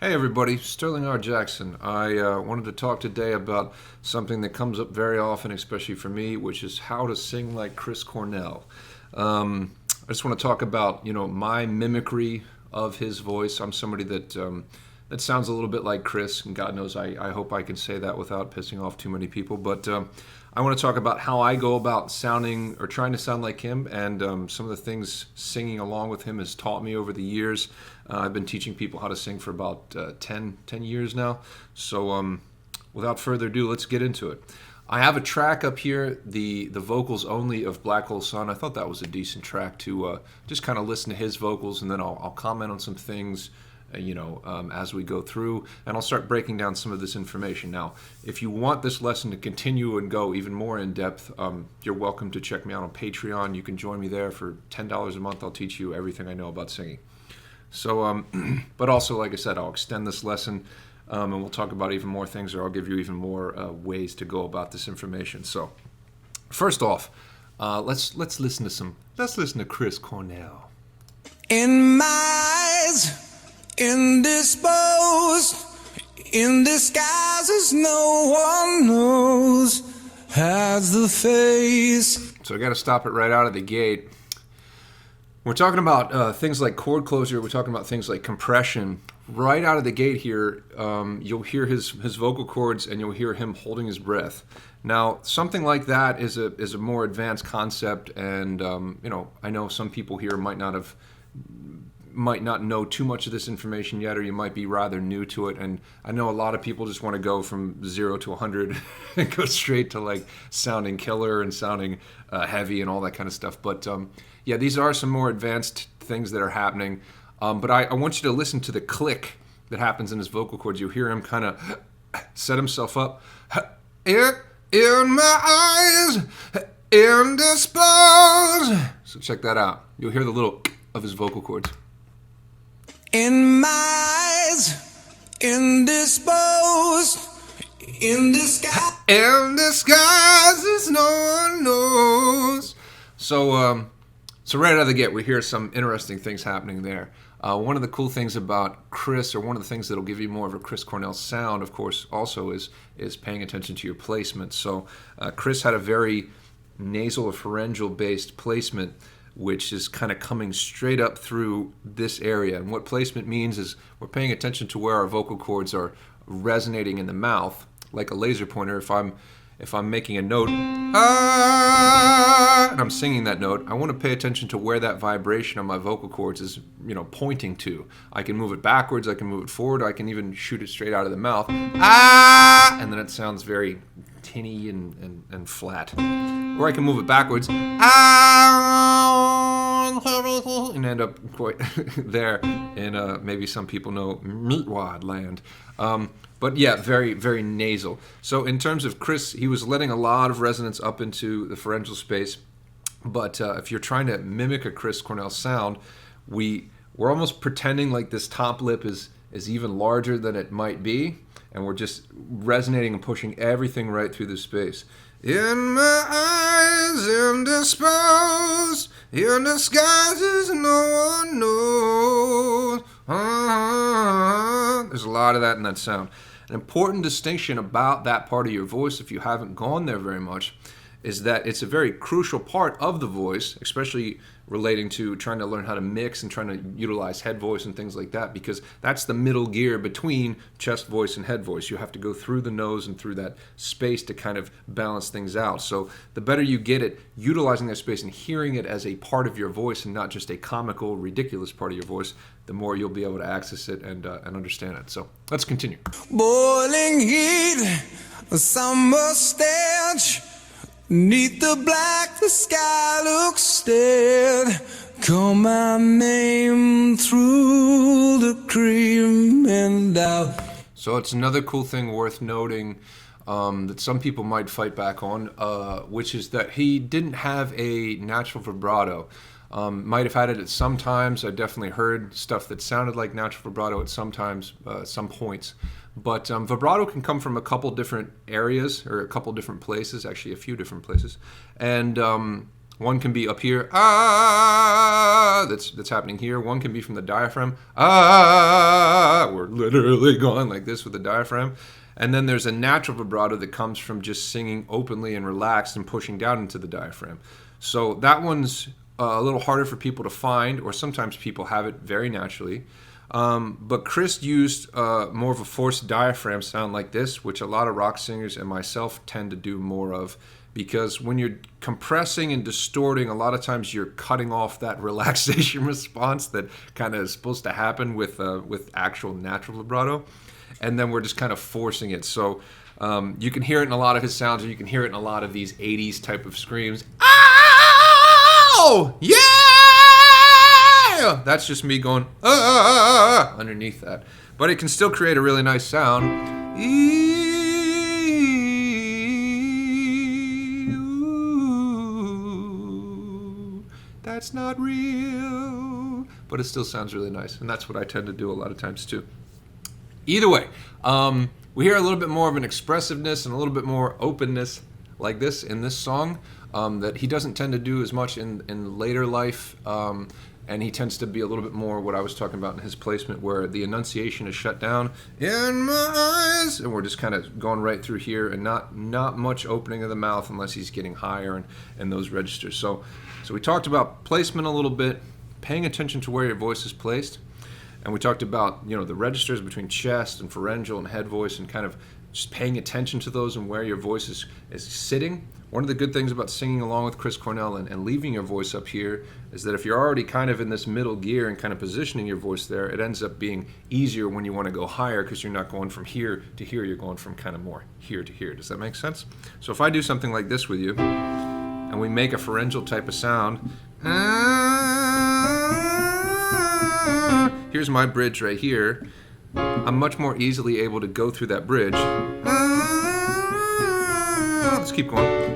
Hey everybody, Sterling R. Jackson. I wanted to talk today about something that comes up very often, especially for me, which is how to sing like Chris Cornell. I just want to talk about, my mimicry of his voice. I'm somebody that sounds a little bit like Chris, and God knows I hope I can say that without pissing off too many people. But I want to talk about how I go about sounding or trying to sound like him, and some of the things singing along with him has taught me over the years. I've been teaching people how to sing for about 10 years now. So without further ado, let's get into it. I have a track up here, the vocals only of Black Hole Sun. I thought that was a decent track to just kind of listen to his vocals, and then I'll comment on some things as we go through, and I'll start breaking down some of this information. Now, if you want this lesson to continue and go even more in depth, you're welcome to check me out on Patreon. You can join me there for $10 a month. I'll teach you everything I know about singing. So, but also, like I said, I'll extend this lesson, and we'll talk about even more things, or I'll give you even more ways to go about this information. So, first off, let's listen to Chris Cornell. In my eyes, indisposed, in disguises no one knows, has the face. So I got to stop it right out of the gate. We're talking about things like chord closure. We're talking about things like compression. Right out of the gate here, you'll hear his vocal cords, and you'll hear him holding his breath. Now, something like that is a more advanced concept, and I know some people here might not know too much of this information yet, or you might be rather new to it. And I know a lot of people just want to go from 0 to 100 and go straight to like sounding killer and sounding heavy and all that kind of stuff. But yeah, these are some more advanced things that are happening. But I want you to listen to the click that happens in his vocal cords. You'll hear him kind of set himself up. In my eyes, indisposed. So check that out. You'll hear the little of his vocal cords. In my eyes, indisposed, in disguise. In disguises no one knows. So right out of the gate, we hear some interesting things happening there. One of the cool things about Chris, or one of the things that'll give you more of a Chris Cornell sound, of course, also is paying attention to your placement. So Chris had a very nasal or pharyngeal based placement, which is kind of coming straight up through this area. And what placement means is we're paying attention to where our vocal cords are resonating in the mouth, like a laser pointer. If I'm making a note, and I'm singing that note, I want to pay attention to where that vibration on my vocal cords is, pointing to. I can move it backwards, I can move it forward, I can even shoot it straight out of the mouth. And then it sounds very tinny and flat. Or I can move it backwards and end up quite there in maybe some people know meatwad land. But yeah, very, very nasal. So in terms of Chris, he was letting a lot of resonance up into the pharyngeal space. But if you're trying to mimic a Chris Cornell sound, we're almost pretending like this top lip is even larger than it might be. And we're just resonating and pushing everything right through the space. In my eyes, indisposed, in disguises no one knows. There's a lot of that in that sound. An important distinction about that part of your voice, if you haven't gone there very much, is that it's a very crucial part of the voice, especially relating to trying to learn how to mix and trying to utilize head voice and things like that, because that's the middle gear between chest voice and head voice. You have to go through the nose and through that space to kind of balance things out. So the better you get at utilizing that space and hearing it as a part of your voice and not just a comical, ridiculous part of your voice, the more you'll be able to access it and understand it. So let's continue. Boiling heat, a summer stench. 'Neath the black, the sky looks dead. Call my name through the cream and out. So it's another cool thing worth noting that some people might fight back on, which is that he didn't have a natural vibrato. Might have had it at some times. I definitely heard stuff that sounded like natural vibrato at some times, some points. But vibrato can come from a couple different areas, or a couple different places, actually a few different places. And One can be up here, ah, that's happening here. One can be from the diaphragm, ah, we're literally going like this with the diaphragm. And then there's a natural vibrato that comes from just singing openly and relaxed and pushing down into the diaphragm. So that one's a little harder for people to find, or sometimes people have it very naturally. But Chris used more of a forced diaphragm sound like this, which a lot of rock singers and myself tend to do more of, because when you're compressing and distorting, a lot of times you're cutting off that relaxation response that kind of is supposed to happen with actual natural vibrato, and then we're just kind of forcing it. So you can hear it in a lot of his sounds, or you can hear it in a lot of these 80s type of screams. Oh, yeah! That's just me going underneath that. But it can still create a really nice sound. That's not real. But it still sounds really nice. And that's what I tend to do a lot of times too. Either way, we hear a little bit more of an expressiveness and a little bit more openness like this in this song that he doesn't tend to do as much in later life. And he tends to be a little bit more what I was talking about in his placement, where the enunciation is shut down in my eyes, and we're just kind of going right through here, and not much opening of the mouth unless he's getting higher in those registers. So we talked about placement a little bit, paying attention to where your voice is placed, and we talked about the registers between chest and pharyngeal and head voice, and kind of just paying attention to those and where your voice is sitting. One of the good things about singing along with Chris Cornell and leaving your voice up here is that if you're already kind of in this middle gear and kind of positioning your voice there, it ends up being easier when you want to go higher, because you're not going from here to here, you're going from kind of more here to here. Does that make sense? So if I do something like this with you, and we make a pharyngeal type of sound, here's my bridge right here, I'm much more easily able to go through that bridge. Let's keep going.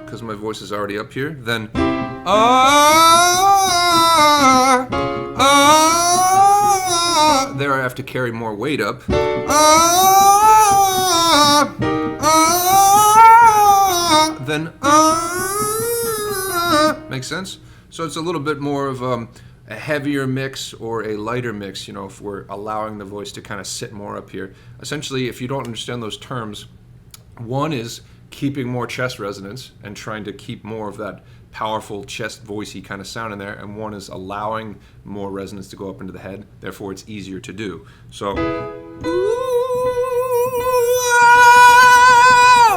Because my voice is already up here. Then there I have to carry more weight up. Then makes sense? So it's a little bit more of a heavier mix or a lighter mix, if we're allowing the voice to kind of sit more up here. Essentially, if you don't understand those terms, one is keeping more chest resonance and trying to keep more of that powerful chest voicey kind of sound in there, and one is allowing more resonance to go up into the head, therefore it's easier to do. So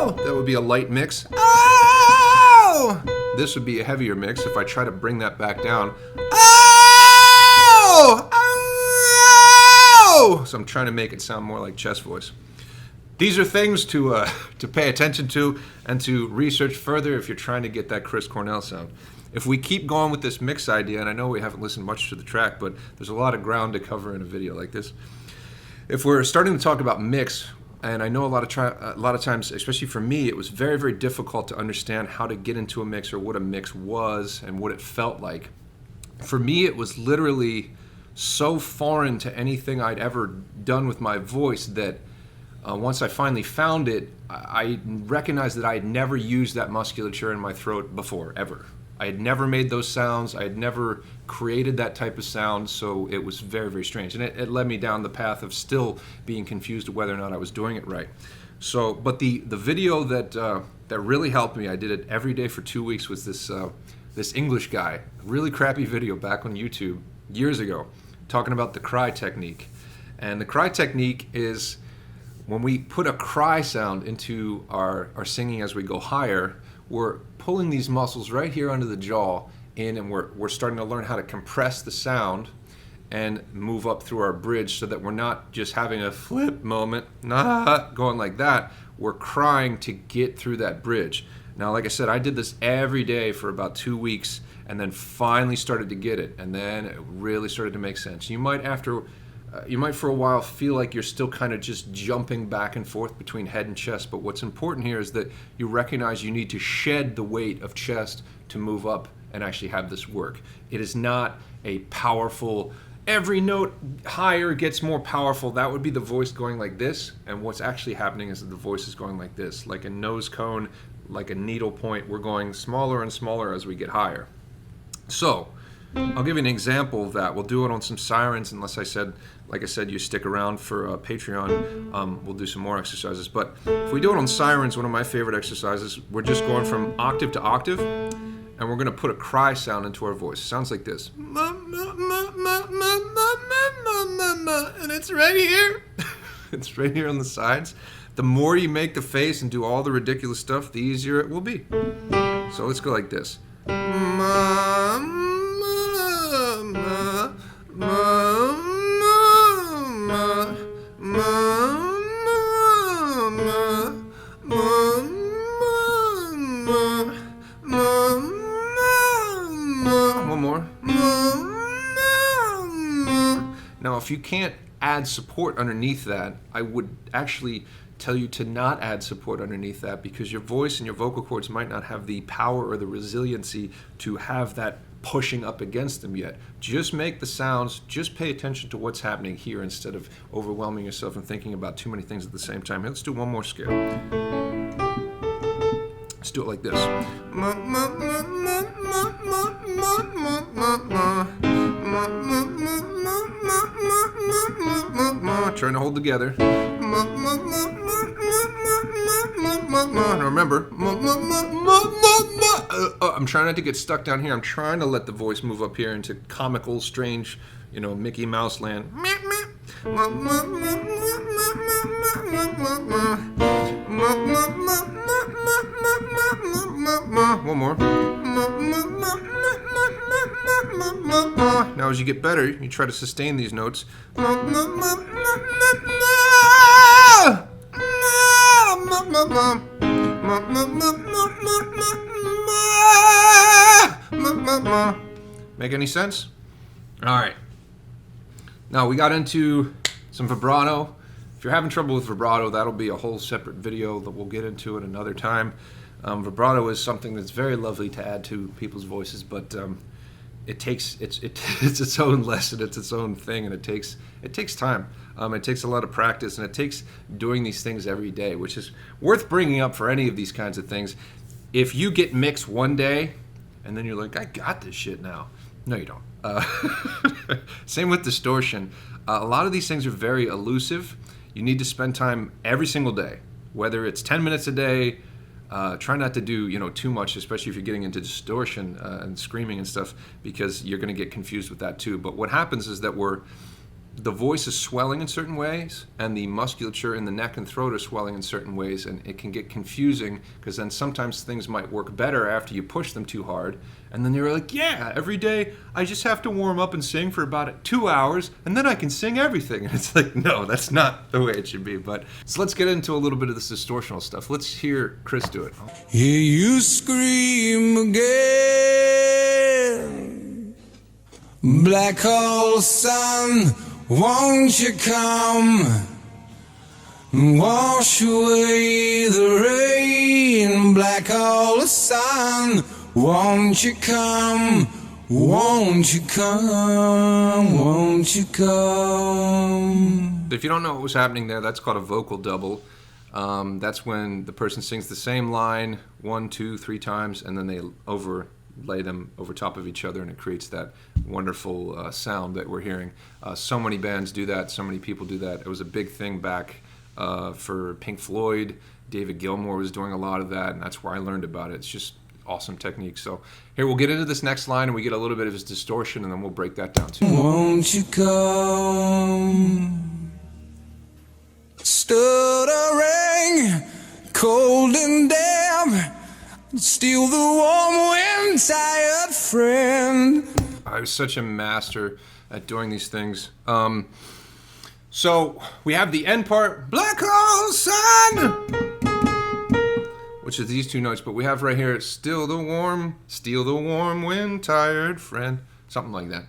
that would be a light mix. This would be a heavier mix if I try to bring that back down. So I'm trying to make it sound more like chest voice. These are things to pay attention to and to research further if you're trying to get that Chris Cornell sound. If we keep going with this mix idea, and I know we haven't listened much to the track, but there's a lot of ground to cover in a video like this. If we're starting to talk about mix, and I know a lot of times, especially for me, it was very, very difficult to understand how to get into a mix or what a mix was and what it felt like. For me, it was literally so foreign to anything I'd ever done with my voice that once I finally found it, I recognized that I had never used that musculature in my throat before, ever. I had never made those sounds. I had never created that type of sound, so it was very, very strange. And it led me down the path of still being confused of whether or not I was doing it right. So, but the video that really helped me, I did it every day for 2 weeks, was this English guy, really crappy video back on YouTube years ago, talking about the cry technique. And the cry technique is when we put a cry sound into our singing as we go higher, we're pulling these muscles right here under the jaw in, and we're starting to learn how to compress the sound and move up through our bridge so that we're not just having a flip moment, not going like that. We're crying to get through that bridge. Now, like I said, I did this every day for about 2 weeks and then finally started to get it, and then it really started to make sense. You might for a while feel like you're still kind of just jumping back and forth between head and chest, but what's important here is that you recognize you need to shed the weight of chest to move up and actually have this work. It is not a powerful every note higher gets more powerful. That would be the voice going like this, and what's actually happening is that the voice is going like this, like a nose cone, like a needle point. We're going smaller and smaller as we get higher. So I'll give you an example of that. We'll do it on some sirens, unless like I said, you stick around for Patreon. We'll do some more exercises. But if we do it on sirens, one of my favorite exercises, we're just going from octave to octave, and we're going to put a cry sound into our voice. It sounds like this. And it's right here. It's right here on the sides. The more you make the face and do all the ridiculous stuff, the easier it will be. So let's go like this. One more. Now, if you can't add support underneath that, I would actually tell you to not add support underneath that, because your voice and your vocal cords might not have the power or the resiliency to have that pushing up against them yet. Just make the sounds, just pay attention to what's happening here instead of overwhelming yourself and thinking about too many things at the same time. Here, let's do one more scale. Let's do it like this. Trying to hold together. Now remember, I'm trying not to get stuck down here. I'm trying to let the voice move up here into comical, strange, Mickey Mouse land. One more. Now as you get better, you try to sustain these notes. Make any sense? All right. Now we got into some vibrato. If you're having trouble with vibrato, that'll be a whole separate video that we'll get into at another time. Vibrato is something that's very lovely to add to people's voices, but it's its own lesson, it's its own thing, and it takes time. It takes a lot of practice, and it takes doing these things every day, which is worth bringing up for any of these kinds of things. If you get mixed one day, and then you're like, I got this shit now. No, you don't. Same with distortion. A lot of these things are very elusive. You need to spend time every single day, whether it's 10 minutes a day. Try not to do too much, especially if you're getting into distortion and screaming and stuff, because you're going to get confused with that too. But what happens is that the voice is swelling in certain ways, and the musculature in the neck and throat are swelling in certain ways, and it can get confusing, because then sometimes things might work better after you push them too hard, and then you're like, yeah, every day I just have to warm up and sing for about 2 hours, and then I can sing everything. And it's like, no, that's not the way it should be. But so let's get into a little bit of this distortional stuff. Let's hear Chris do it. Hear you scream again, black hole sun, won't you come and wash away the rain? Black hole sun, won't you come? Won't you come? Won't you come? If you don't know what was happening there, that's called a vocal double. That's when the person sings the same line 1, 2, 3 times, and then they overlay them over top of each other, and it creates that wonderful sound that we're hearing. So many bands do that. So many people do that. It was a big thing back for Pink Floyd. David Gilmour was doing a lot of that, and that's where I learned about it. It's just awesome technique. So here, we'll get into this next line, and we get a little bit of his distortion, and then we'll break that down too. Won't you come? Stuttering, cold and damp, steal the warm wind, tired friend. I was such a master at doing these things. So we have the end part, black hole sun, which is these 2 notes, but we have right here, steal the warm wind, tired friend, something like that.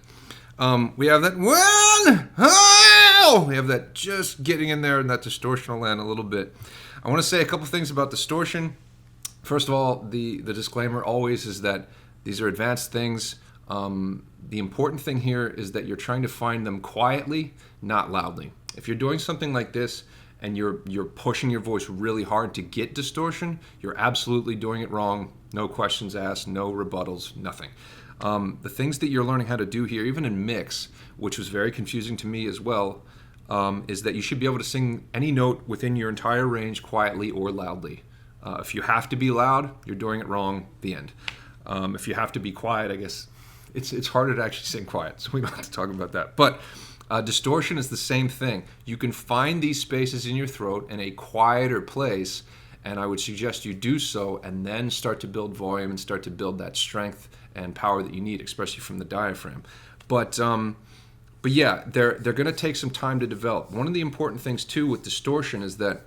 We have that one, oh! We have that just getting in there in that distortional land a little bit. I want to say a couple things about distortion. First of all, the disclaimer always is that these are advanced things. The important thing here is that you're trying to find them quietly, not loudly. If you're doing something like this and you're pushing your voice really hard to get distortion, you're absolutely doing it wrong. No questions asked, no rebuttals, nothing. The things that you're learning how to do here, even in mix, which was very confusing to me as well, is that you should be able to sing any note within your entire range quietly or loudly. If you have to be loud, you're doing it wrong, the end. If you have to be quiet, I guess it's harder to actually sing quiet, so we don't have to talk about that. But distortion is the same thing. You can find these spaces in your throat in a quieter place, and I would suggest you do so and then start to build volume and start to build that strength and power that you need, especially from the diaphragm. But yeah, they're going to take some time to develop. One of the important things too with distortion is that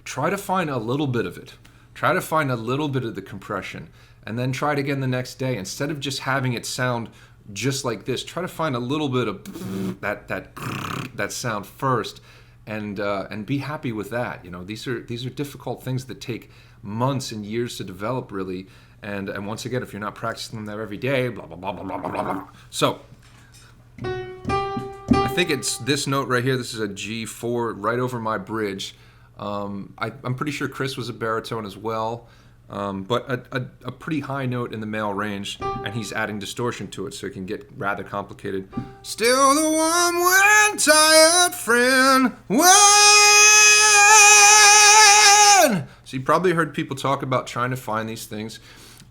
try to find a little bit of it. Try to find a little bit of the compression, and then try it again the next day. Instead of just having it sound just like this, try to find a little bit of that sound first, and be happy with that. You know, these are difficult things that take months and years to develop, really. And once again, if you're not practicing them there every day, blah blah blah blah blah blah blah. So I think it's this note right here. This is a G4 right over my bridge. I'm pretty sure Chris was a baritone as well, but a pretty high note in the male range, and he's adding distortion to it, so it can get rather complicated. Still the warm when tired friend when. So you probably heard people talk about trying to find these things.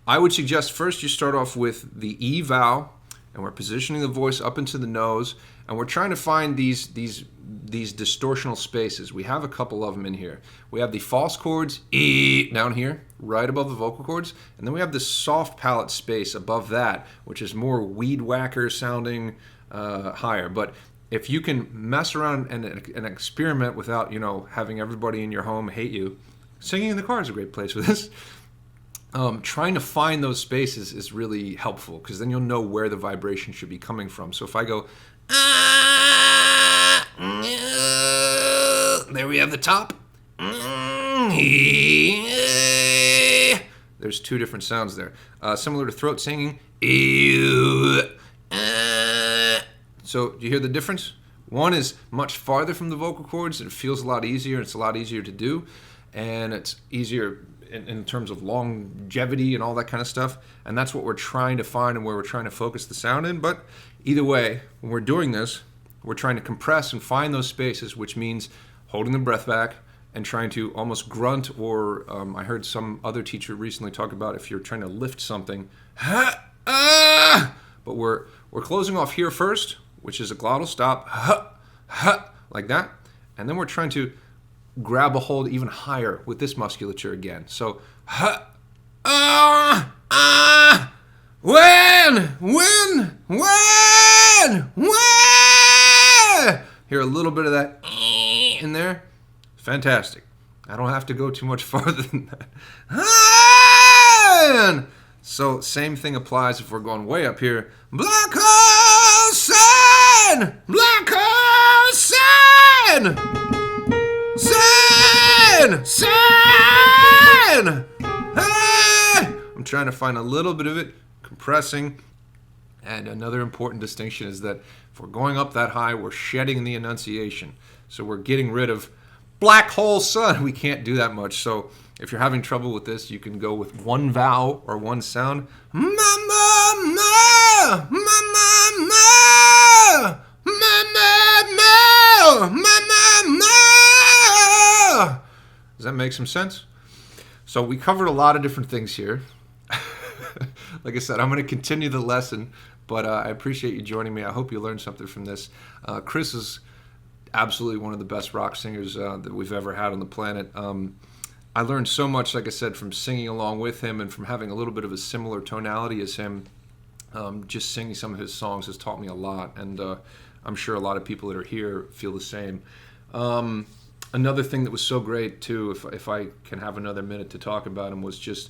I would suggest first you start off with the E vowel, and we're positioning the voice up into the nose, and we're trying to find these distortional spaces. We have a couple of them in here. We have the false chords, E, down here, right above the vocal cords, and then we have this soft palate space above that, which is more weed whacker sounding higher. But if you can mess around and experiment without, having everybody in your home hate you, singing in the car is a great place for this. Trying to find those spaces is really helpful, because then you'll know where the vibration should be coming from. So if I go, there we have the top. There's two different sounds there. Similar to throat singing. So do you hear the difference? One is much farther from the vocal cords. It feels a lot easier. It's a lot easier to do. And it's easier in terms of longevity and all that kind of stuff. And that's what we're trying to find and where we're trying to focus the sound in. But either way, when we're doing this, we're trying to compress and find those spaces, which means holding the breath back and trying to almost grunt, or I heard some other teacher recently talk about if you're trying to lift something, but we're closing off here first, which is a glottal stop, like that. And then we're trying to grab a hold even higher with this musculature again. So, when. Hear a little bit of that in there. Fantastic. I don't have to go too much farther than that. So same thing applies if we're going way up here. Black hole sun! Black hole sun! Sun! I'm trying to find a little bit of it, compressing. And another important distinction is that if we're going up that high, we're shedding the enunciation. So we're getting rid of black hole sun. We can't do that much. So if you're having trouble with this, you can go with one vowel or one sound. Does that make some sense? So we covered a lot of different things here. Like I said, I'm going to continue the lesson, but I appreciate you joining me. I hope you learned something from this. Chris is absolutely one of the best rock singers that we've ever had on the planet. I learned so much, like I said, from singing along with him and from having a little bit of a similar tonality as him. Just singing some of his songs has taught me a lot, and I'm sure a lot of people that are here feel the same. Another thing that was so great, too, if I can have another minute to talk about him, was just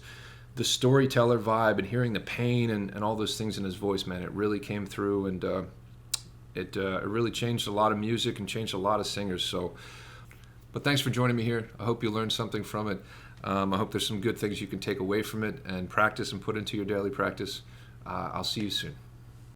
the storyteller vibe and hearing the pain and all those things in his voice, man. It really came through, and it really changed a lot of music and changed a lot of singers. But thanks for joining me here. I hope you learned something from it. I hope there's some good things you can take away from it and practice and put into your daily practice. I'll see you soon.